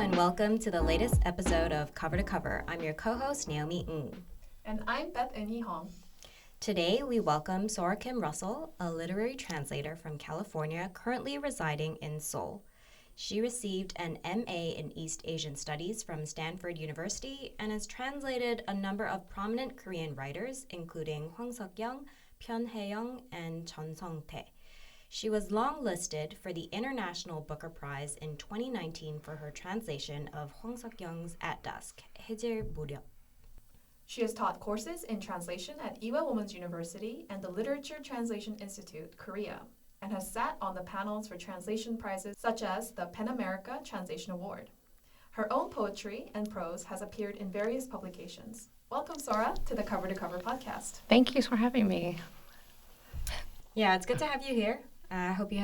and welcome to the latest episode of Cover to Cover. I'm your co-host, Naomi Ng. And I'm Bethany Hong. Today, we welcome Sora Kim-Russell, a literary translator from California currently residing in Seoul. She received an MA in East Asian Studies from Stanford University and has translated a number of prominent Korean writers, including Hwang Sok-young, Pyun Hye-young, and Chun Sung-tae. She was longlisted for the International Booker Prize in 2019 for her translation of Hwang Sok-young's At Dusk, 해질 무렵. She has taught courses in translation at Ewha Women's University and the Literature Translation Institute, Korea, and has sat on the panels for translation prizes such as the PEN America Translation Award. Her own poetry and prose has appeared in various publications. Welcome, Sora, to the Cover to Cover podcast. Thank you for having me. Yeah, it's good to have you here. I hope you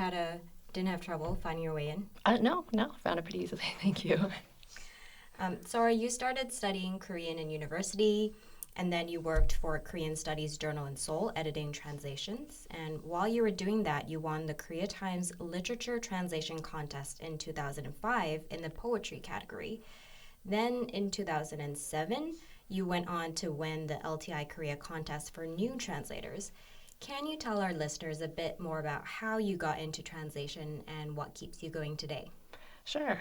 didn't have trouble finding your way in. No, found it pretty easily. Thank you. Sora, you started studying Korean in university, and then you worked for Korean Studies Journal in Seoul, editing translations. And while you were doing that, you won the Korea Times Literature Translation Contest in 2005 in the poetry category. Then in 2007, you went on to win the LTI Korea contest for new translators. Can you tell our listeners a bit more about how you got into translation and what keeps you going today? Sure.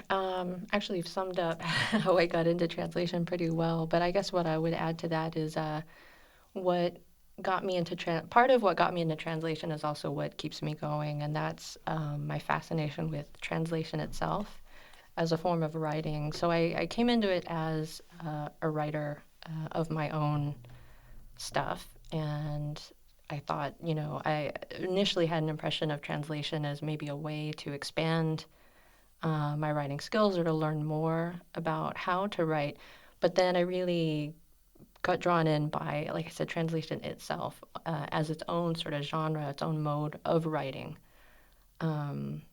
Actually, you've summed up how I got into translation pretty well. But I guess what I would add to that is what got me into part of what got me into translation is also what keeps me going, and that's my fascination with translation itself as a form of writing. So I came into it as a writer of my own stuff, and I thought, I initially had an impression of translation as maybe a way to expand my writing skills or to learn more about how to write. But then I really got drawn in by, like I said, translation itself as its own sort of genre, its own mode of writing. I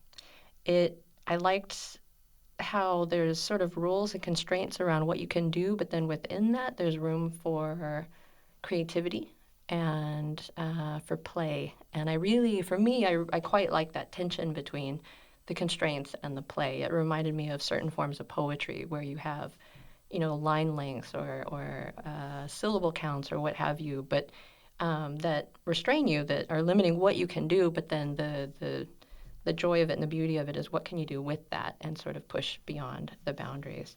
liked how there's sort of rules and constraints around what you can do, but then within that there's room for creativity and for play. And I quite like that tension between the constraints and the play. It reminded me of certain forms of poetry where you have, line lengths or syllable counts or what have you, but that restrain you, that are limiting what you can do, but then the joy of it and the beauty of it is what can you do with that and sort of push beyond the boundaries.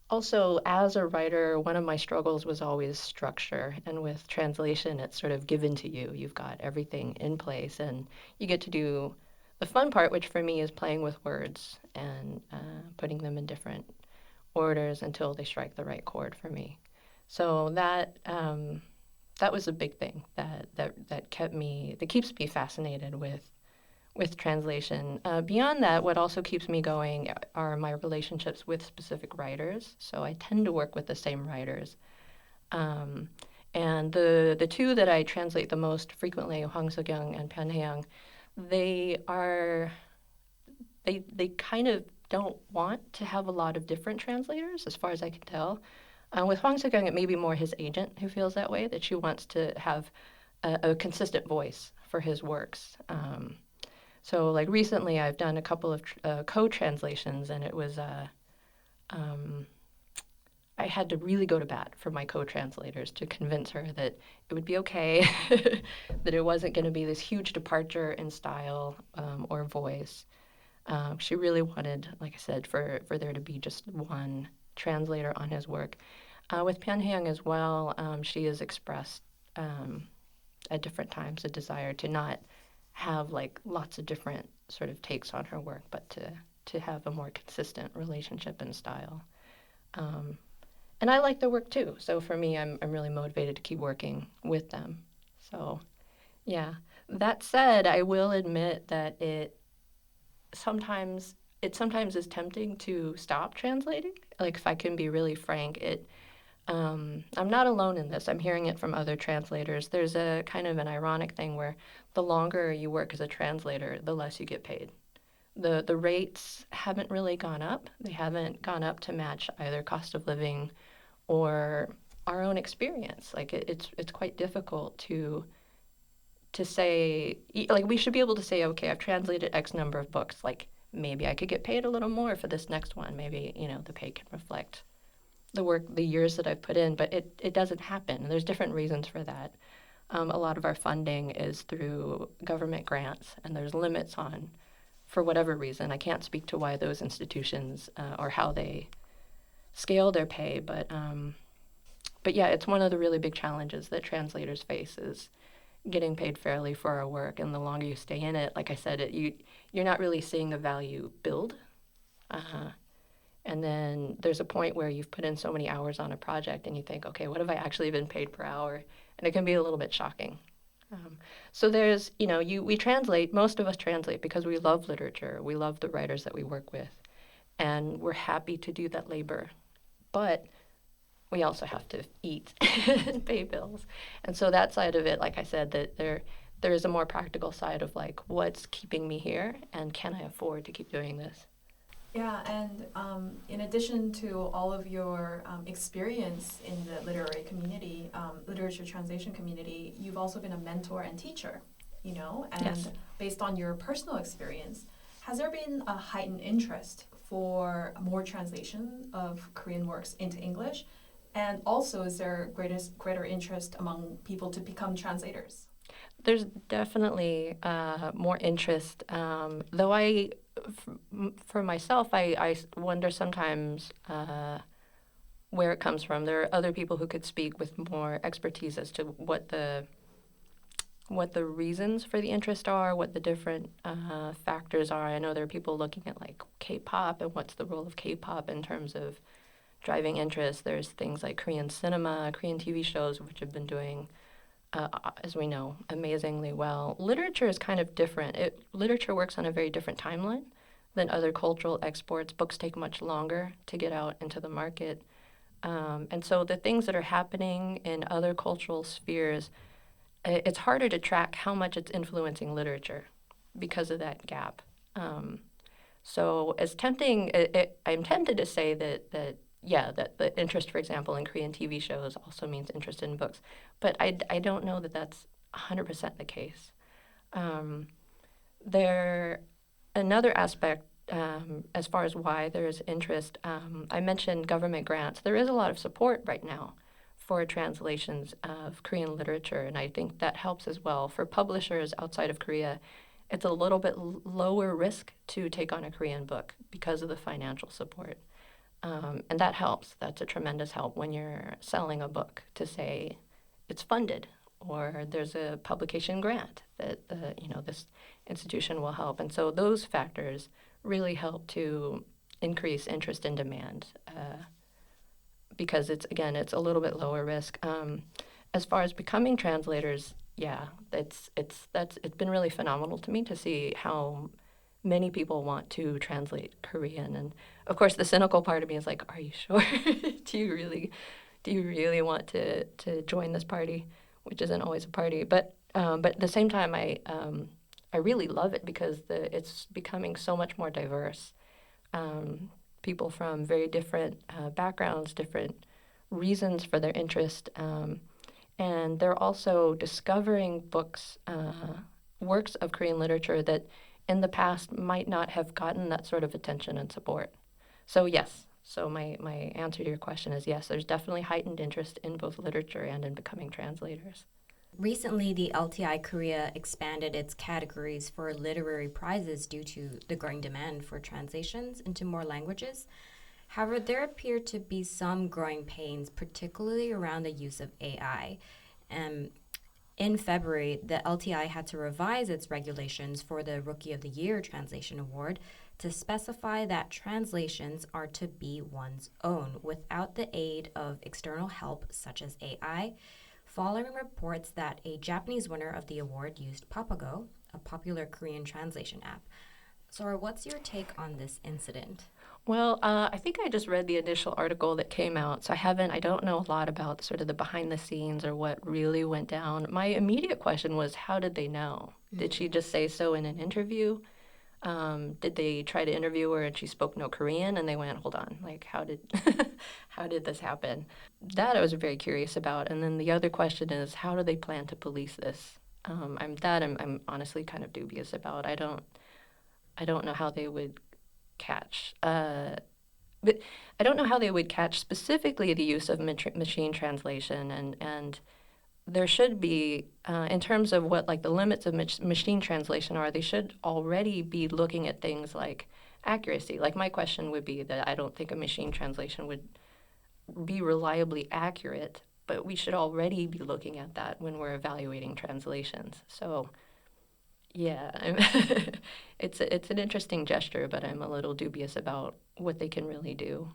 Also, as a writer, one of my struggles was always structure. And with translation, it's sort of given to you. You've got everything in place, and you get to do the fun part, which for me is playing with words and putting them in different orders until they strike the right chord for me. So that was a big thing that keeps me fascinated with translation. Beyond that, what also keeps me going are my relationships with specific writers. So I tend to work with the same writers. And the two that I translate the most frequently, Hwang Sok-young and Pyun Hye-young, they kind of don't want to have a lot of different translators, as far as I can tell. With Hwang Sok-young, it may be more his agent who feels that way, that she wants to have a consistent voice for his works. So, like recently, I've done a couple of co-translations, and it was I had to really go to bat for my co-translators to convince her that it would be okay, that it wasn't going to be this huge departure in style or voice. She really wanted, like I said, for there to be just one translator on his work. With Pyun Hye-young as well, she has expressed at different times a desire to not have like lots of different sort of takes on her work, but to have a more consistent relationship and style. And I like their work too. So for me, I'm really motivated to keep working with them. So yeah. That said, I will admit that it sometimes is tempting to stop translating. Like, if I can be really frank, I'm not alone in this. I'm hearing it from other translators. There's a kind of an ironic thing where the longer you work as a translator, the less you get paid. The rates haven't really gone up. They haven't gone up to match either cost of living or our own experience. Like, it's quite difficult to say, like, we should be able to say, okay, I've translated X number of books, like, maybe I could get paid a little more for this next one. Maybe, the pay can reflect the work, the years that I've put in, but it doesn't happen. There's different reasons for that. A lot of our funding is through government grants, and there's limits on, for whatever reason. I can't speak to why those institutions or how they scale their pay, but yeah, it's one of the really big challenges that translators face is getting paid fairly for our work. And the longer you stay in it, like I said, you're not really seeing the value build. And then there's a point where you've put in so many hours on a project and you think, okay, what have I actually been paid per hour? And it can be a little bit shocking. So there's, we translate, most of us translate because we love literature. We love the writers that we work with. And we're happy to do that labor. But we also have to eat and pay bills. And so that side of it, like I said, that there is a more practical side of like, what's keeping me here and can I afford to keep doing this? Yeah, and in addition to all of your experience in the literary community, literature translation community, you've also been a mentor and teacher, and yes. Based on your personal experience, has there been a heightened interest for more translation of Korean works into English? And also, is there greater interest among people to become translators? There's definitely more interest, though for myself, I wonder sometimes where it comes from. There are other people who could speak with more expertise as to what the reasons for the interest are, what the different factors are. I know there are people looking at like K-pop and what's the role of K-pop in terms of driving interest. There's things like Korean cinema, Korean TV shows, which have been doing, as we know, amazingly well. Literature is kind of different. Literature works on a very different timeline than other cultural exports. Books take much longer to get out into the market. And so the things that are happening in other cultural spheres, it's harder to track how much it's influencing literature because of that gap. So as tempting, I'm tempted to say that the interest, for example, in Korean TV shows also means interest in books. But I don't know that that's 100% the case. Another aspect, as far as why there's interest, I mentioned government grants. There is a lot of support right now for translations of Korean literature, and I think that helps as well. For publishers outside of Korea, it's a little bit lower risk to take on a Korean book because of the financial support. And that helps. That's a tremendous help when you're selling a book to say it's funded or there's a publication grant that this institution will help. And so those factors really help to increase interest and demand because it's a little bit lower risk. As far as becoming translators, yeah, it's been really phenomenal to me to see how many people want to translate Korean. And of course, the cynical part of me is like, are you sure? Do you really want to join this party, which isn't always a party? But at the same time, I really love it because it's becoming so much more diverse. People from very different backgrounds, different reasons for their interest, and they're also discovering works of Korean literature that in the past might not have gotten that sort of attention and support. So yes, my answer to your question is yes, there's definitely heightened interest in both literature and in becoming translators. Recently, the LTI Korea expanded its categories for literary prizes due to the growing demand for translations into more languages. However, there appear to be some growing pains, particularly around the use of AI. In February, the LTI had to revise its regulations for the Rookie of the Year Translation Award to specify that translations are to be one's own without the aid of external help such as AI, following reports that a Japanese winner of the award used Papago, a popular Korean translation app. Sora, what's your take on this incident? Well, I think I just read the initial article that came out, so I don't know a lot about sort of the behind the scenes or what really went down. My immediate question was, how did they know? Mm-hmm. Did she just say so in an interview? Did they try to interview her and she spoke no Korean and they went, hold on, like how did this happen? That I was very curious about. And then the other question is, how do they plan to police this? I'm honestly kind of dubious about. I I don't know how they would catch. But I don't know how they would catch specifically the use of machine translation, and there should be, in terms of what like the limits of machine translation are, they should already be looking at things like accuracy. Like my question would be that I don't think a machine translation would be reliably accurate, but we should already be looking at that when we're evaluating translations. So yeah, it's an interesting gesture, but I'm a little dubious about what they can really do.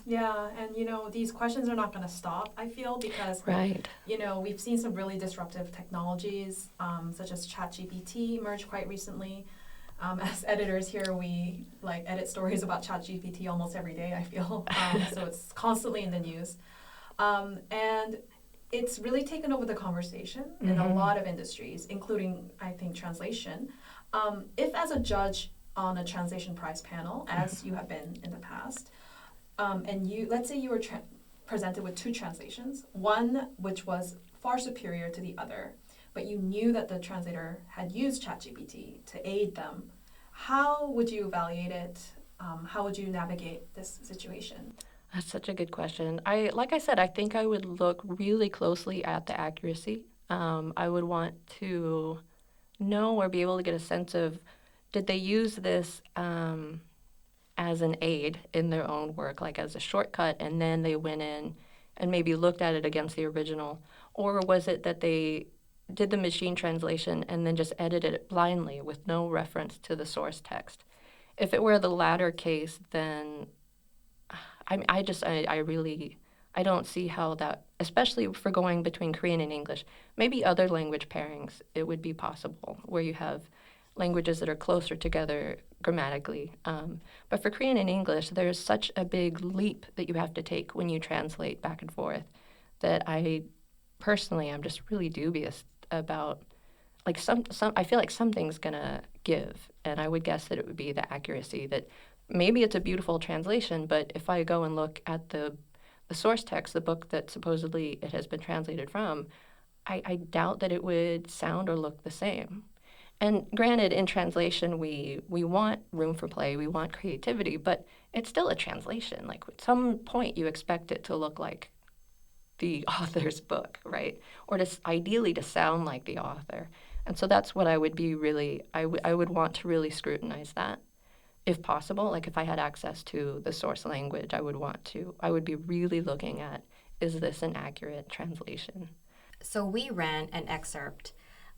Yeah, and these questions are not going to stop, I feel, because Right. we've seen some really disruptive technologies, such as ChatGPT emerge quite recently. As editors here, we edit stories about ChatGPT almost every day, I feel. So it's constantly in the news. And it's really taken over the conversation in a lot of industries, including, I think, translation. If as a judge on a translation prize panel, as you have been in the past, and let's say you were presented with two translations, one which was far superior to the other, but you knew that the translator had used ChatGPT to aid them, how would you evaluate it? How would you navigate this situation? That's such a good question. Like I said, I think I would look really closely at the accuracy. I would want to know or be able to get a sense of, did they use this as an aid in their own work, like as a shortcut, and then they went in and maybe looked at it against the original? Or was it that they did the machine translation and then just edited it blindly with no reference to the source text? If it were the latter case, then I don't see how that, especially for going between Korean and English, maybe other language pairings, it would be possible where you have languages that are closer together grammatically. But for Korean and English, there's such a big leap that you have to take when you translate back and forth that I personally am just really dubious about. Like some I feel like something's gonna give, and I would guess that it would be the accuracy. That maybe it's a beautiful translation, but if I go and look at the source text, the book that supposedly it has been translated from, I doubt that it would sound or look the same. And granted, in translation, we want room for play, we want creativity, but it's still a translation. Like at some point, you expect it to look like the author's book, right? Or ideally to sound like the author. And so that's what I would be really, I would want to really scrutinize that if possible. Like if I had access to the source language, I would be really looking at, is this an accurate translation? So we ran an excerpt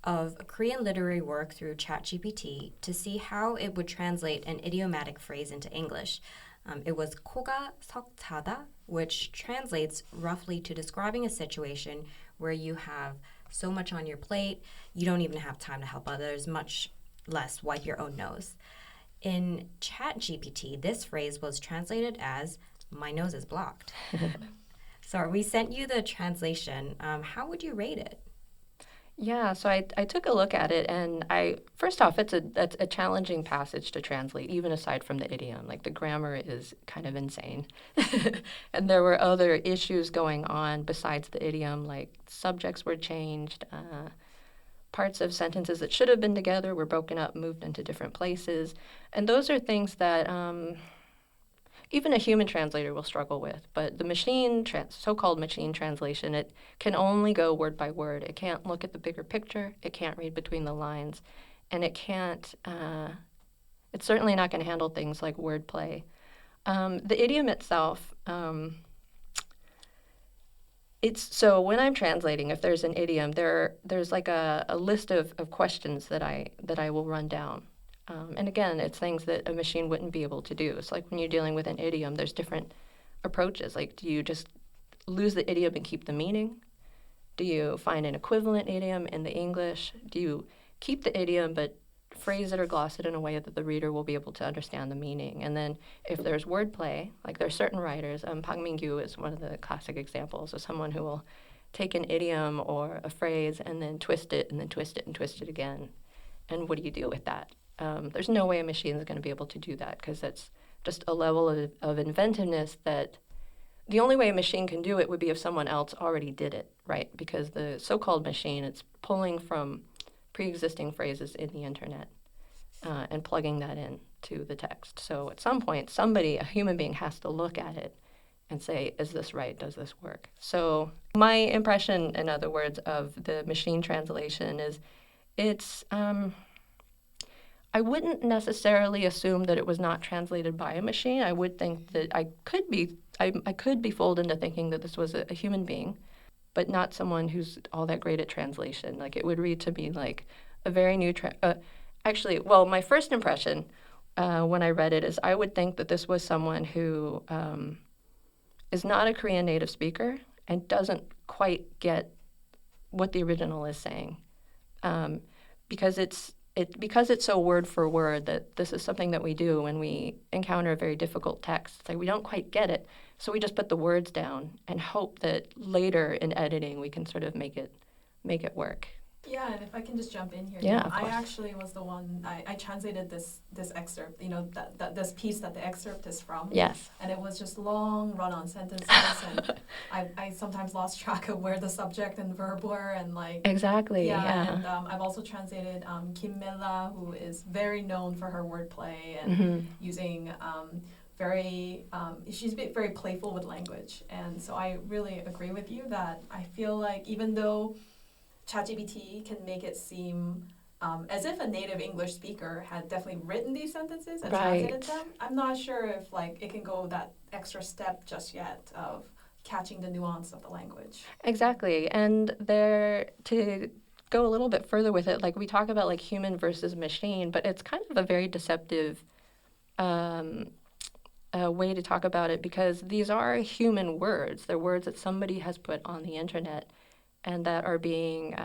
of a Korean literary work through ChatGPT to see how it would translate an idiomatic phrase into English. It was 코가 석차다, which translates roughly to describing a situation where you have so much on your plate, you don't even have time to help others, much less wipe your own nose. In ChatGPT, this phrase was translated as, my nose is blocked. So we sent you the translation. How would you rate it? Yeah, so I took a look at it, and first off, it's a challenging passage to translate, even aside from the idiom. Like the grammar is kind of insane, and there were other issues going on besides the idiom, like subjects were changed, parts of sentences that should have been together were broken up, moved into different places, and those are things that even a human translator will struggle with. But the so-called machine translation, it can only go word by word. It can't look at the bigger picture. It can't read between the lines. And it can't, it's certainly not going to handle things like wordplay. The idiom itself, so when I'm translating, if there's an idiom, there's like a list of questions that I will run down. And again, it's things that a machine wouldn't be able to do. It's like when you're dealing with an idiom, there's different approaches. Like, do you just lose the idiom and keep the meaning? Do you find an equivalent idiom in the English? Do you keep the idiom but phrase it or gloss it in a way that the reader will be able to understand the meaning? And then if there's wordplay, like there are certain writers, Pang Ming-gyu is one of the classic examples of someone who will take an idiom or a phrase and then twist it and then twist it and twist it again. And what do you do with that? There's no way a machine is going to be able to do that because that's just a level of inventiveness that the only way a machine can do it would be if someone else already did it, right? Because the so-called machine, it's pulling from pre-existing phrases in the internet. and plugging that in to the text. So at some point, somebody, a human being, has to look at it and say, is this right? Does this work? So my impression, in other words, of the machine translation is it's, I wouldn't necessarily assume that it was not translated by a machine. I would think that I could be fooled into thinking that this was a human being, but not someone who's all that great at translation. Like, it would read to me like a very new, actually, well, my first impression when I read it is I would think that this was someone who is not a Korean native speaker and doesn't quite get what the original is saying, because it's so word for word that this is something that we do when we encounter a very difficult text. It's like we don't quite get it, so we just put the words down and hope that later in editing we can sort of make it work. Yeah, and if I can just jump in here. Yeah, of I course. actually was the one, I translated this excerpt, this piece that the excerpt is from. Yes. And it was just long run-on sentences, and I sometimes lost track of where the subject and verb were, and like... Exactly, yeah. And I've also translated Kim Milla, who is very known for her wordplay and using she's very playful with language. And so I really agree with you that I feel like even though ChatGPT can make it seem as if a native English speaker had definitely written these sentences and translated them, I'm not sure if like it can go that extra step just yet of catching the nuance of the language. Exactly. And to go a little bit further with it, like we talk about like human versus machine, but it's kind of a very deceptive way to talk about it, because these are human words. They're words that somebody has put on the internet and that are being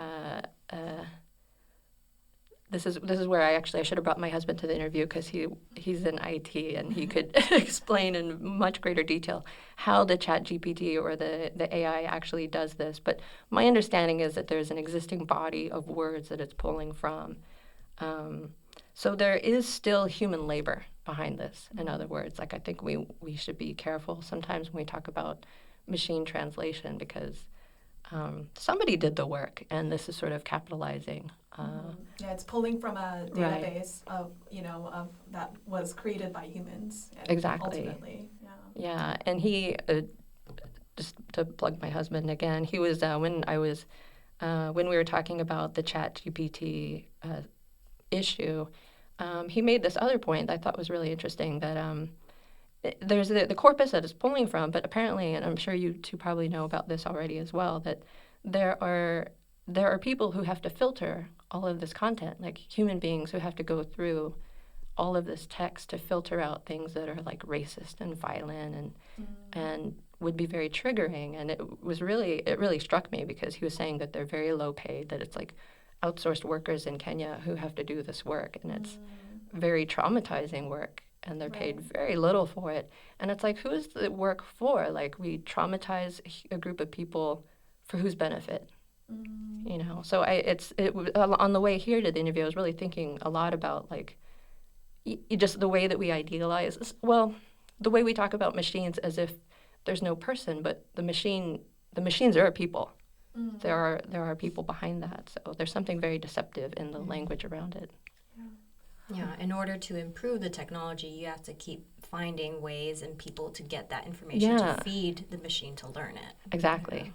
this is where I should have brought my husband to the interview, because he's in IT and he could explain in much greater detail how the ChatGPT or the AI actually does this. But my understanding is that there's an existing body of words that it's pulling from. So there is still human labor behind this. In other words, like I think we should be careful sometimes when we talk about machine translation, because somebody did the work, and this is sort of capitalizing. Yeah, it's pulling from a database of that was created by humans. Exactly. Ultimately, yeah. Yeah, and he, just to plug my husband again, he was when we were talking about the ChatGPT issue, he made this other point that I thought was really interesting, that there's the corpus that it's pulling from, but apparently, and I'm sure you two probably know about this already as well, that there are people who have to filter all of this content, like human beings who have to go through all of this text to filter out things that are like racist and violent and would be very triggering. And it really struck me, because he was saying that they're very low paid, that it's like outsourced workers in Kenya who have to do this work, and it's very traumatizing work, and they're paid very little for it. And it's like, who is the work for? Like, we traumatize a group of people for whose benefit? So on the way here to the interview, I was really thinking a lot about like just the way that we idealize, well, the way we talk about machines as if there's no person, but the machines are people. There are people behind that. So there's something very deceptive in the language around it. Yeah, in order to improve the technology, you have to keep finding ways and people to get that information to feed the machine to learn it. Exactly.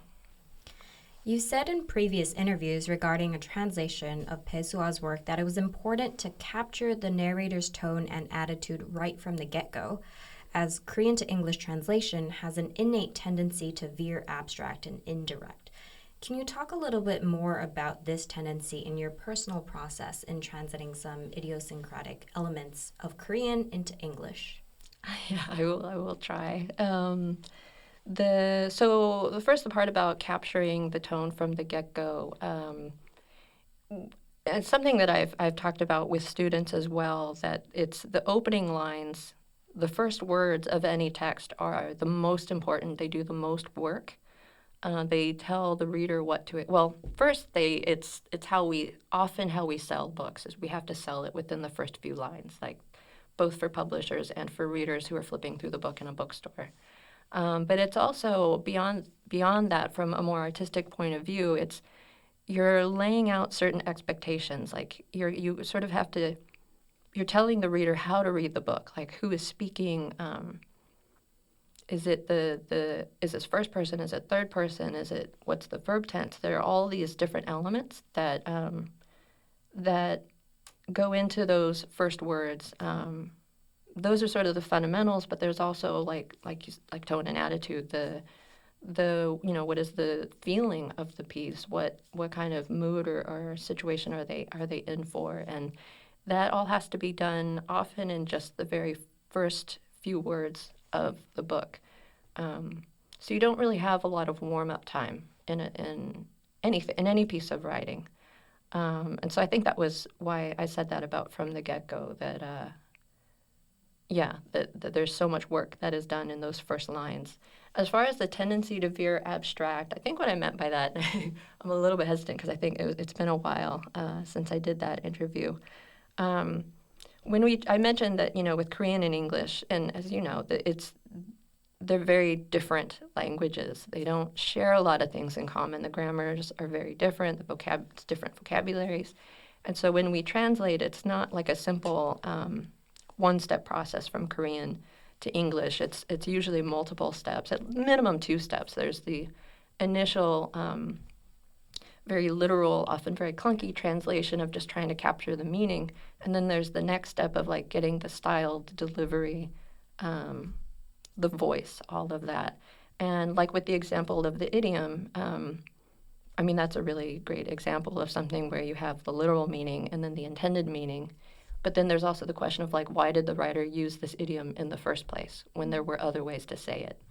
You said in previous interviews regarding a translation of Pae-sua's work that it was important to capture the narrator's tone and attitude right from the get-go, as Korean to English translation has an innate tendency to veer abstract and indirect. Can you talk a little bit more about this tendency in your personal process in translating some idiosyncratic elements of Korean into English? Yeah, I will try. The first part about capturing the tone from the get-go, it's something that I've talked about with students as well, that it's the opening lines, the first words of any text are the most important. They do the most work. They tell the reader what to... Well, first, it's how we sell books, is we have to sell it within the first few lines, like both for publishers and for readers who are flipping through the book in a bookstore. But it's also beyond that, from a more artistic point of view, you're laying out certain expectations. Like you sort of have to you're telling the reader how to read the book, like who is speaking. Is it is this first person? Is it third person? What's the verb tense? There are all these different elements that that go into those first words. Those are sort of the fundamentals, but there's also like tone and attitude. What is the feeling of the piece? What kind of mood or situation are they in for? And that all has to be done often in just the very first few words of the book. So you don't really have a lot of warm-up time in any piece of writing. And so I think that was why I said that about from the get-go, that there's so much work that is done in those first lines. As far as the tendency to veer abstract, I think what I meant by that, I'm a little bit hesitant because I think it's been a while since I did that interview. I mentioned that, with Korean and English, and as you know, they're very different languages. They don't share a lot of things in common. The grammars are very different. It's different vocabularies. And so when we translate, it's not like a simple one-step process from Korean to English. It's usually multiple steps, at minimum 2 steps. There's the initial very literal, often very clunky translation of just trying to capture the meaning. And then there's the next step of like getting the style, the delivery, the voice, all of that. And like with the example of the idiom, that's a really great example of something where you have the literal meaning and then the intended meaning. But then there's also the question of like, why did the writer use this idiom in the first place when there were other ways to say it?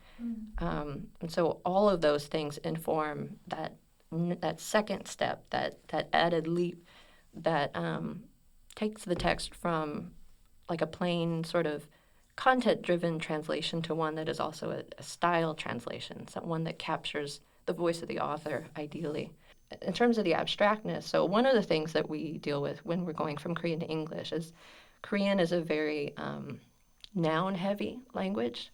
And so all of those things inform that second step, that added leap that takes the text from like a plain sort of content-driven translation to one that is also a style translation, so one that captures the voice of the author, ideally. In terms of the abstractness, so one of the things that we deal with when we're going from Korean to English is Korean is a very noun-heavy language.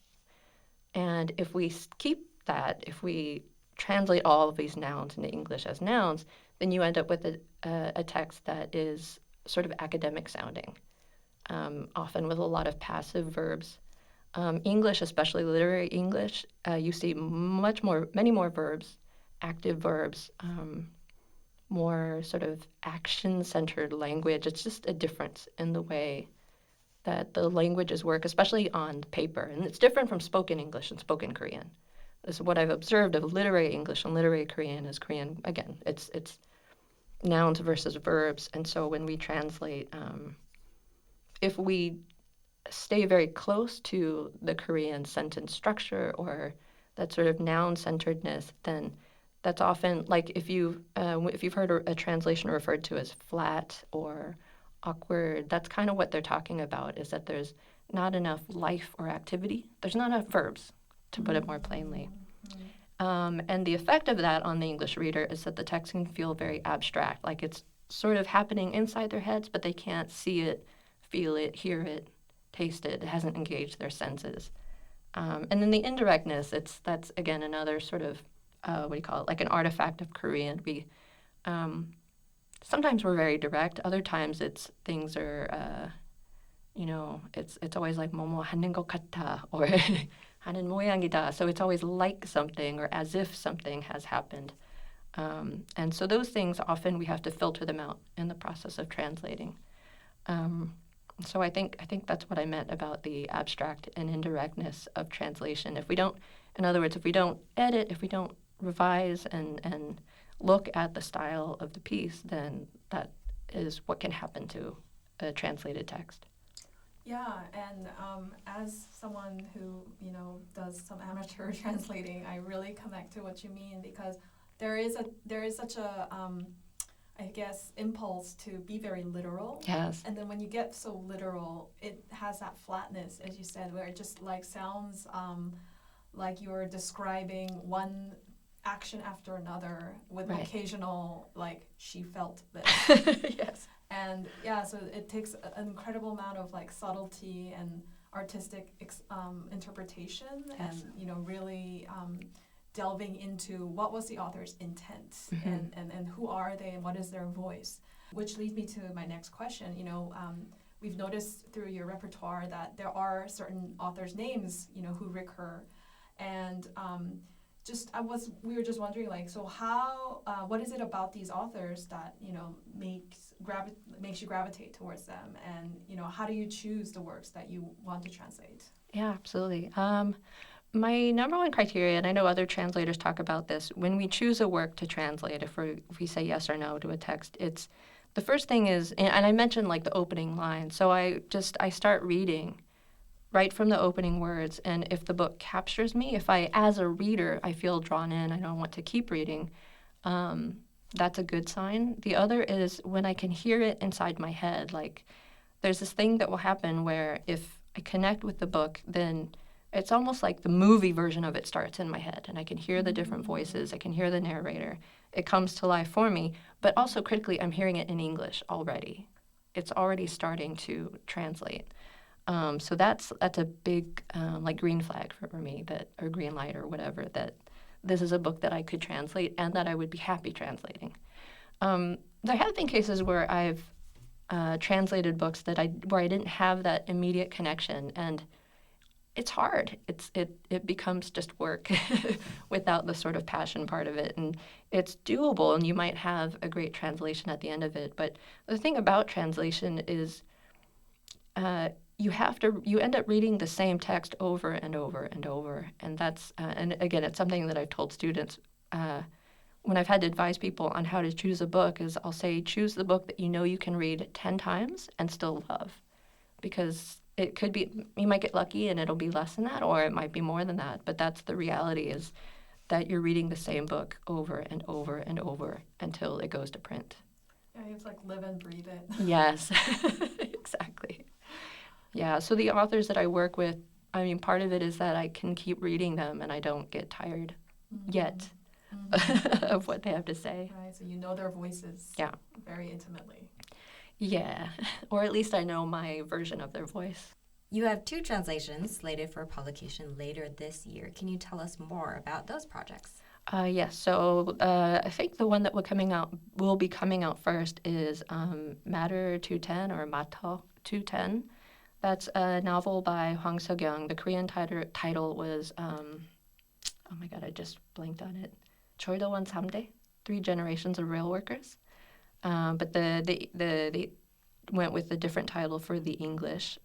And if we keep that, if we translate all of these nouns into English as nouns, then you end up with a text that is sort of academic sounding. Often with a lot of passive verbs. English, especially literary English, you see many more verbs, active verbs, more sort of action-centered language. It's just a difference in the way that the languages work, especially on paper. And it's different from spoken English and spoken Korean. This is what I've observed of literary English and literary Korean is Korean, again, it's nouns versus verbs. And so when we translate, if we stay very close to the Korean sentence structure or that sort of noun-centeredness, then that's often like if you've heard a translation referred to as flat or awkward, that's kind of what they're talking about, is that there's not enough life or activity. There's not enough verbs, to put it more plainly. And the effect of that on the English reader is that the text can feel very abstract, like it's sort of happening inside their heads, but they can't see it, feel it, hear it, taste it. It hasn't engaged their senses. And then the indirectness, that's again another sort of like an artifact of Korean. Sometimes we're very direct. Other times things are it's always like 뭐뭐 하는 것 같아 or 하는 모양이다. So it's always like something or as if something has happened. And so those things often we have to filter them out in the process of translating. So I think that's what I meant about the abstract and indirectness of translation. If we don't edit, if we don't revise and look at the style of the piece, then that is what can happen to a translated text. Yeah, and as someone who does some amateur translating, I really connect to what you mean, because there is such a I guess impulse to be very literal. Yes. And then when you get so literal, it has that flatness, as you said, where it just like sounds like you're describing one action after another with right. occasional like she felt this. Yes. And yeah, so it takes an incredible amount of like subtlety and artistic interpretation, yes. and really delving into what was the author's intent, and who are they and what is their voice. Which leads me to my next question. we've noticed through your repertoire that there are certain authors' names, who recur. And we were just wondering, like, so how, what is it about these authors that, makes you gravitate towards them? And, how do you choose the works that you want to translate? Yeah, absolutely. My number one criteria, and I know other translators talk about this, when we choose a work to translate, if we say yes or no to a text, it's the first thing is, and I mentioned like the opening line, so I start reading right from the opening words, and if the book captures me, if I, as a reader, I feel drawn in, I don't want to keep reading, that's a good sign. The other is when I can hear it inside my head, like there's this thing that will happen where if I connect with the book, then it's almost like the movie version of it starts in my head, and I can hear the different voices, I can hear the narrator. It comes to life for me, but also critically, I'm hearing it in English already. It's already starting to translate. So that's a big like green flag for me, or green light or whatever, that this is a book that I could translate and that I would be happy translating. There have been cases where I've translated books where I didn't have that immediate connection, and it's hard. It becomes just work without the sort of passion part of it, and it's doable, and you might have a great translation at the end of it. But the thing about translation is you end up reading the same text over and over and over, and that's and again, it's something that I've told students when I've had to advise people on how to choose a book. Is I'll say choose the book that you can read 10 times and still love, because it could be, you might get lucky and it'll be less than that, or it might be more than that, but that's the reality, is that you're reading the same book over and over and over until it goes to print. Yeah, you have to like live and breathe it. Yes, exactly. Yeah, so the authors that I work with, I mean, part of it is that I can keep reading them and I don't get tired yet of what they have to say. Right, so you know their voices very intimately. Yeah, or at least I know my version of their voice. You have 2 translations slated for publication later this year. Can you tell us more about those projects? Yes, so I think the one that will be coming out first is Matter 210 or Mato 210. That's a novel by Hwang Sok-young. The Korean title was, oh my God, I just blanked on it. Choido-won Samdae, 3 Generations of Rail Workers. But they went with a different title for the English.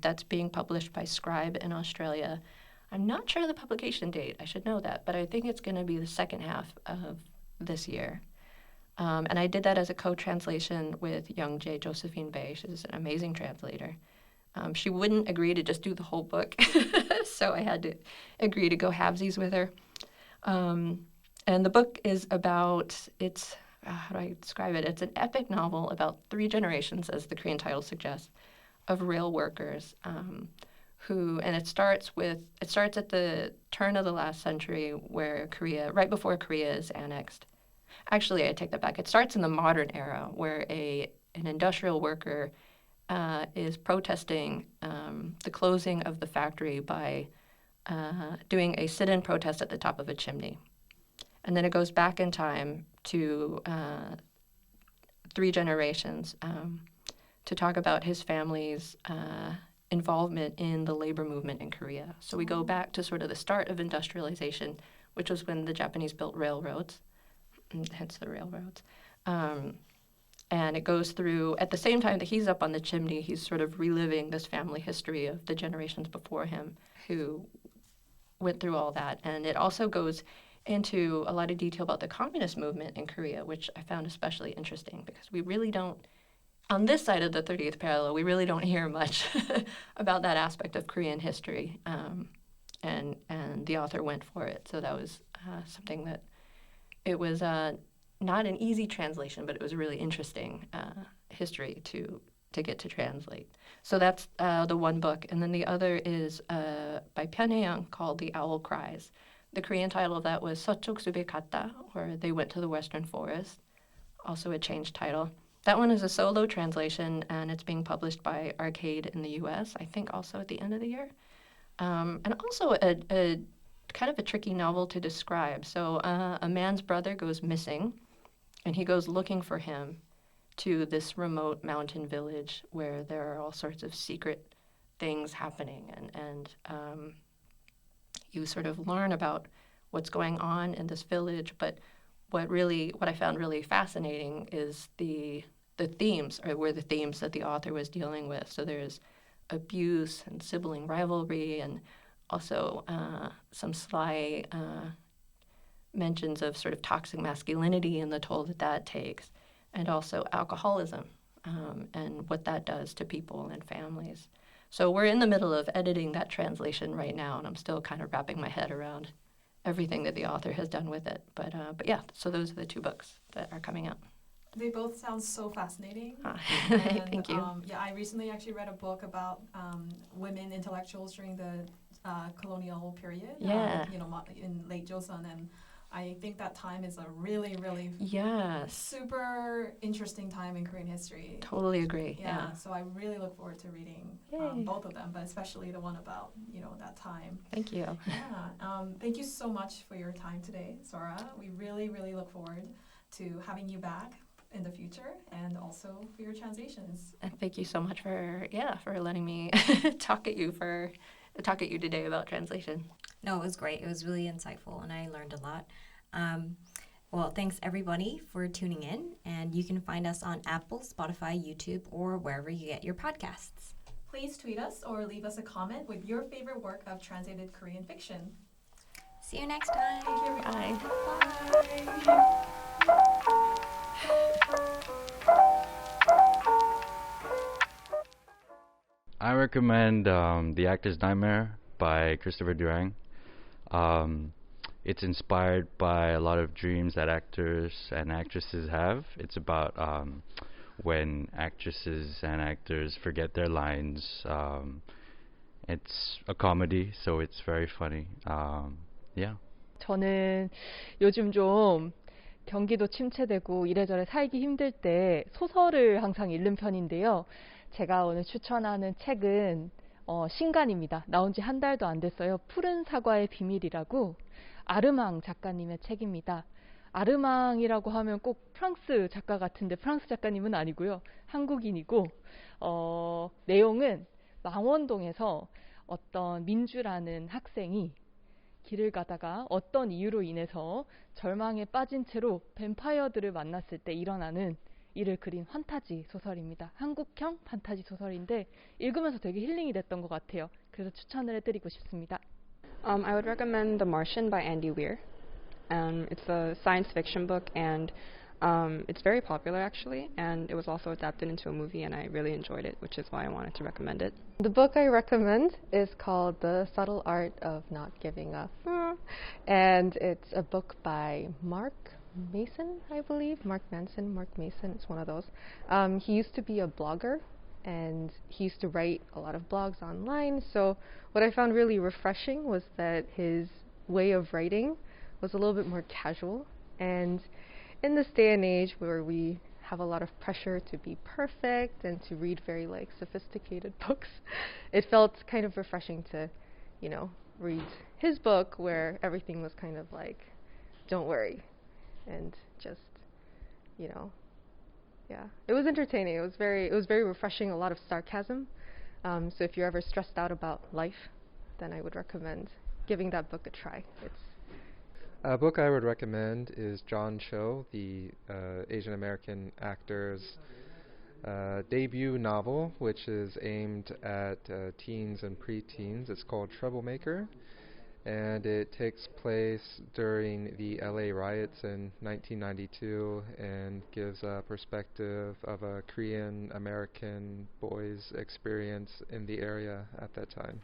That's being published by Scribe in Australia. I'm not sure of the publication date. I should know that, but I think it's going to be the second half of this year. And I did that as a co-translation with Young Jae Josephine Bae. She's an amazing translator. She wouldn't agree to just do the whole book, so I had to agree to go halvesies with her. And the book is about, how do I describe it? It's an epic novel about 3 generations, as the Korean title suggests, of rail workers and it starts at the turn of the last century, where right before Korea is annexed. Actually, I take that back. It starts in the modern era, where an industrial worker is protesting the closing of the factory by doing a sit-in protest at the top of a chimney. And then it goes back in time to 3 generations to talk about his family's involvement in the labor movement in Korea. So we go back to sort of the start of industrialization, which was when the Japanese built railroads, hence the railroads. And it goes through, at the same time that he's up on the chimney, he's sort of reliving this family history of the generations before him who went through all that. And it also goes into a lot of detail about the communist movement in Korea, which I found especially interesting, because we really don't, on this side of the 30th parallel, we really don't hear much about that aspect of Korean history. And the author went for it. So that was something that, it was not an easy translation, but it was a really interesting history to get to translate. So that's the one book. And then the other is by Pyun Hye-young, called The Owl Cries. The Korean title of that was 서쪽 숲에 갔다, or They Went to the Western Forest, also a changed title. That one is a solo translation, and it's being published by Arcade in the U.S., I think also at the end of the year. And also a kind of a tricky novel to describe. So a man's brother goes missing, and he goes looking for him. to this remote mountain village where there are all sorts of secret things happening, and you sort of learn about what's going on in this village. But what I found really fascinating is the themes, or were the themes that the author was dealing with. So there's abuse and sibling rivalry, and also some sly mentions of sort of toxic masculinity and the toll that takes, and also alcoholism and what that does to people and families. So we're in the middle of editing that translation right now, and I'm still kind of wrapping my head around everything that the author has done with it. But yeah, so those are the two books that are coming out. They both sound so fascinating. And, Thank you. Yeah, I recently actually read a book about women intellectuals during the colonial period. Yeah. In late Joseon, and I think that time is a really, really super interesting time in Korean history. Totally agree. Yeah. So I really look forward to reading both of them, but especially the one about that time. Thank you. Yeah. Thank you so much for your time today, Sora. We really, really look forward to having you back in the future, and also for your translations. And thank you so much for letting me talk at you today about translation. No, it was great. It was really insightful, and I learned a lot. Well, thanks everybody for tuning in, and you can find us on Apple, Spotify, YouTube, or wherever you get your podcasts. Please tweet us or leave us a comment with your favorite work of translated Korean fiction. See you next time. Thank you, everyone. Bye. Bye. I recommend The Actor's Nightmare by Christopher Durang. It's inspired by a lot of dreams that actors and actresses have. It's about when actresses and actors forget their lines. It's a comedy, so it's very funny. Yeah. 저는 요즘 좀 경기도 침체되고 이래저래 살기 힘들 때 소설을 항상 읽는 편인데요. 제가 오늘 추천하는 책은 신간입니다. 나온 지 한 달도 안 됐어요. 푸른 사과의 비밀이라고 아르망 작가님의 책입니다. 아르망이라고 하면 꼭 프랑스 작가 같은데 프랑스 작가님은 아니고요. 한국인이고 내용은 망원동에서 어떤 민주라는 학생이 길을 가다가 어떤 이유로 인해서 절망에 빠진 채로 뱀파이어들을 만났을 때 일어나는 이를 그린 판타지 소설입니다. 한국형 판타지 소설인데 읽으면서 되게 힐링이 됐던 것 같아요. 그래서 추천을 해드리고 싶습니다. I would recommend The Martian by Andy Weir. It's a science fiction book, and it's very popular actually, and it was also adapted into a movie, and I really enjoyed it, which is why I wanted to recommend it. The book I recommend is called The Subtle Art of Not Giving Up, and it's a book by Mark Mason, I believe. Mark Mason, it's one of those. He used to be a blogger, and he used to write a lot of blogs online, so what I found really refreshing was that his way of writing was a little bit more casual, and in this day and age where we have a lot of pressure to be perfect and to read very sophisticated books, it felt kind of refreshing to, read his book where everything was kind of like, don't worry, and just, it was entertaining. It was very refreshing. A lot of sarcasm. So if you're ever stressed out about life, then I would recommend giving that book a try. A book I would recommend is John Cho, the Asian American actor's debut novel, which is aimed at teens and preteens. It's called Troublemaker, and it takes place during the LA riots in 1992 and gives a perspective of a Korean American boy's experience in the area at that time.